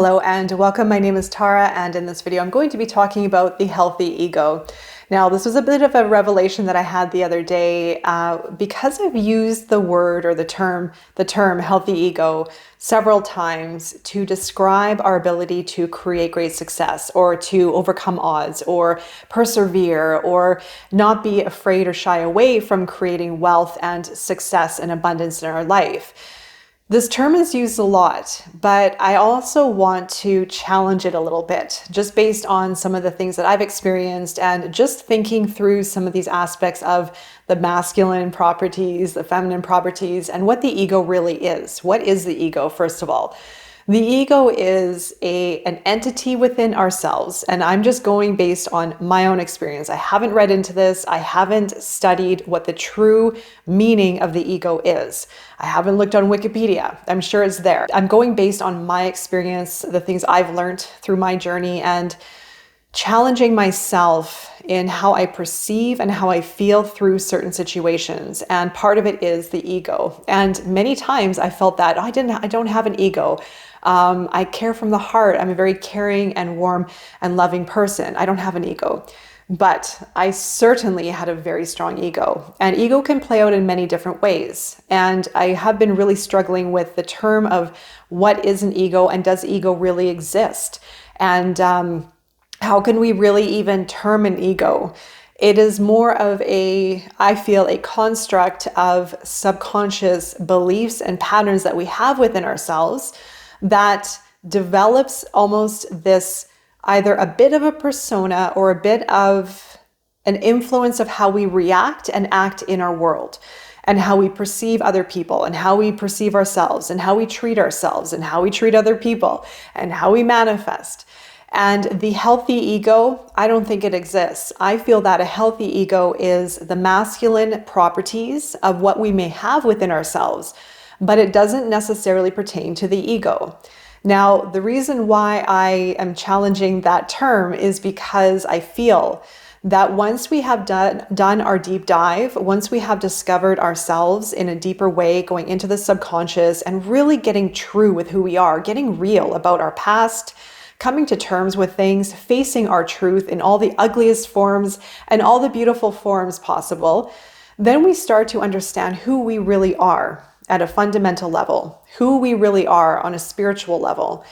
Hello and welcome. My name is Tara, and in this video I'm going to be talking about the healthy ego. Now, this was a bit of a revelation that I had the other day because I've used the word or the term healthy ego several times to describe our ability to create great success or to overcome odds or persevere or not be afraid or shy away from creating wealth and success and abundance in our life. This term is used a lot, but I also want to challenge it a little bit, just based on some of the things that I've experienced and just thinking through some of these aspects of the masculine properties, the feminine properties, and what the ego really is. What is the ego, first of all? The ego is an entity within ourselves, and I'm just going based on my own experience. I haven't read into this. I haven't studied what the true meaning of the ego is. I haven't looked on Wikipedia. I'm sure it's there. I'm going based on my experience, the things I've learned through my journey, and challenging myself in how I perceive and how I feel through certain situations. And part of it is the ego. And many times I felt that I don't have an ego. I care from the heart. I'm a very caring and warm and loving person. I don't have an ego. But I certainly had a very strong ego, and ego can play out in many different ways. And I have been really struggling with the term of what is an ego and does ego really exist? And how can we really even term an ego? It is more of I feel, a construct of subconscious beliefs and patterns that we have within ourselves that develops almost this either a bit of a persona or a bit of an influence of how we react and act in our world, and how we perceive other people, and how we perceive ourselves, and how we treat ourselves, and how we treat other people, and how we manifest. And the healthy ego, I don't think it exists. I feel that a healthy ego is the masculine properties of what we may have within ourselves, but it doesn't necessarily pertain to the ego. Now, the reason why I am challenging that term is because I feel that once we have done our deep dive, once we have discovered ourselves in a deeper way, going into the subconscious and really getting true with who we are, getting real about our past, coming to terms with things, facing our truth in all the ugliest forms and all the beautiful forms possible, then we start to understand who we really are at a fundamental level, who we really are on a spiritual level,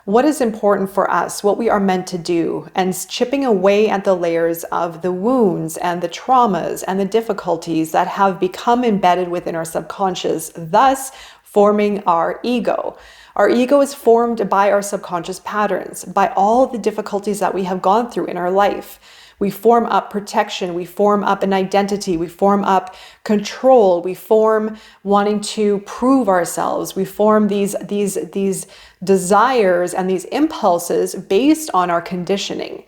what is important for us, what we are meant to do, and chipping away at the layers of the wounds and the traumas and the difficulties that have become embedded within our subconscious, thus forming our ego. Our ego is formed by our subconscious patterns, by all the difficulties that we have gone through in our life. We form up protection, we form up an identity, we form up control, we form wanting to prove ourselves, we form these desires and these impulses based on our conditioning.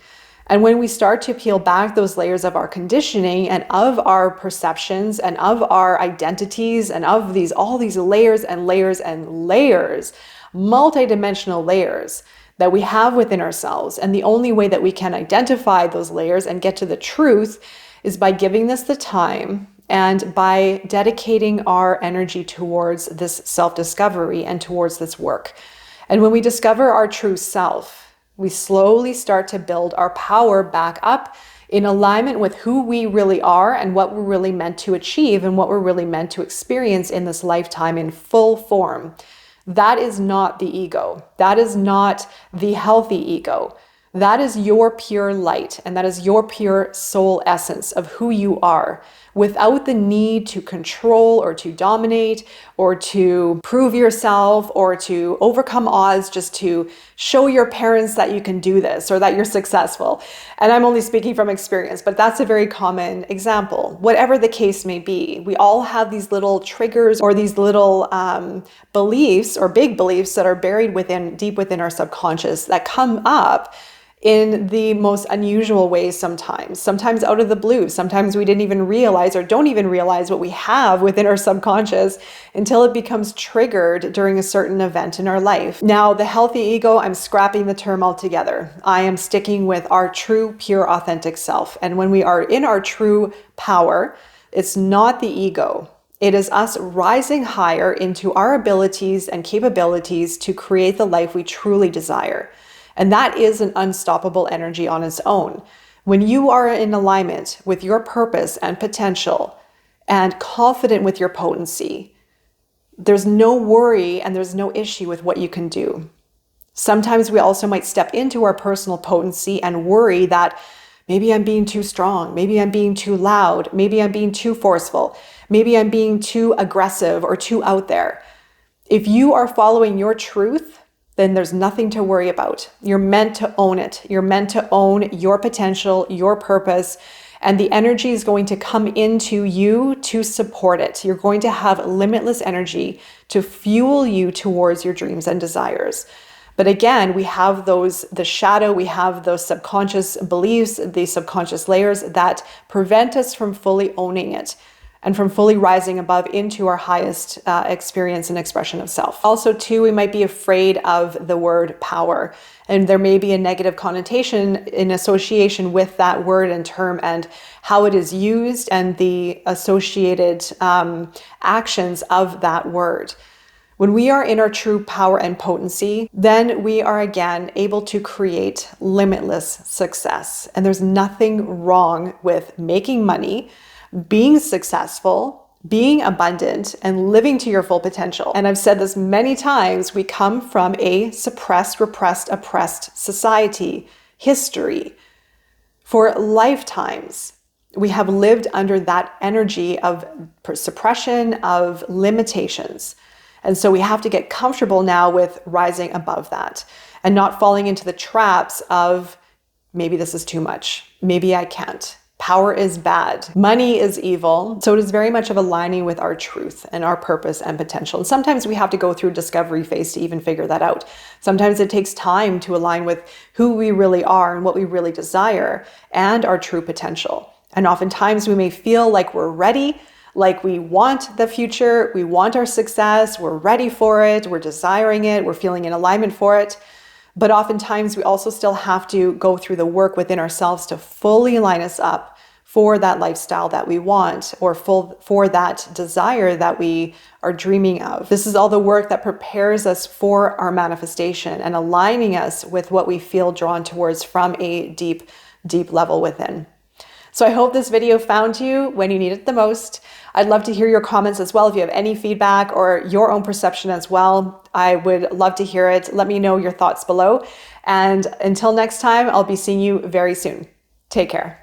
And when we start to peel back those layers of our conditioning and of our perceptions and of our identities and of all these layers and layers and layers, multidimensional layers that we have within ourselves. And the only way that we can identify those layers and get to the truth is by giving this the time and by dedicating our energy towards this self-discovery and towards this work. And when we discover our true self, we slowly start to build our power back up in alignment with who we really are and what we're really meant to achieve and what we're really meant to experience in this lifetime in full form. That is not the ego. That is not the healthy ego. That is your pure light, and that is your pure soul essence of who you are, without the need to control or to dominate or to prove yourself or to overcome odds just to show your parents that you can do this or that you're successful. And I'm only speaking from experience, but that's a very common example. Whatever the case may be, we all have these little triggers or these little beliefs or big beliefs that are buried deep within our subconscious that come up in the most unusual ways sometimes out of the blue. Sometimes we didn't even realize or don't even realize what we have within our subconscious until it becomes triggered during a certain event in our life. Now, the healthy ego, I'm scrapping the term altogether. I am sticking with our true, pure, authentic self. And when we are in our true power, it's not the ego. It is us rising higher into our abilities and capabilities to create the life we truly desire. And that is an unstoppable energy on its own. When you are in alignment with your purpose and potential and confident with your potency, there's no worry and there's no issue with what you can do. Sometimes we also might step into our personal potency and worry that maybe I'm being too strong, maybe I'm being too loud, maybe I'm being too forceful, maybe I'm being too aggressive or too out there. If you are following your truth, then there's nothing to worry about. You're meant to own it. You're meant to own your potential, your purpose, and the energy is going to come into you to support it. You're going to have limitless energy to fuel you towards your dreams and desires. But again, we have the shadow, we have those subconscious beliefs, the subconscious layers that prevent us from fully owning it and from fully rising above into our highest experience and expression of self. Also, too, we might be afraid of the word power, and there may be a negative connotation in association with that word and term and how it is used and the associated actions of that word. When we are in our true power and potency, then we are again able to create limitless success. And there's nothing wrong with making money, being successful, being abundant, and living to your full potential. And I've said this many times, we come from a suppressed, repressed, oppressed society, history. For lifetimes, we have lived under that energy of suppression, of limitations. And so we have to get comfortable now with rising above that and not falling into the traps of maybe this is too much, maybe I can't. Power is bad. Money is evil. So it is very much of aligning with our truth and our purpose and potential. And sometimes we have to go through a discovery phase to even figure that out. Sometimes it takes time to align with who we really are and what we really desire and our true potential. And oftentimes we may feel like we're ready, like we want the future, we want our success, we're ready for it, we're desiring it, we're feeling in alignment for it. But oftentimes we also still have to go through the work within ourselves to fully line us up for that lifestyle that we want or for that desire that we are dreaming of. This is all the work that prepares us for our manifestation and aligning us with what we feel drawn towards from a deep, deep level within. So I hope this video found you when you need it the most. I'd love to hear your comments as well. If you have any feedback or your own perception as well, I would love to hear it. Let me know your thoughts below. And until next time, I'll be seeing you very soon. Take care.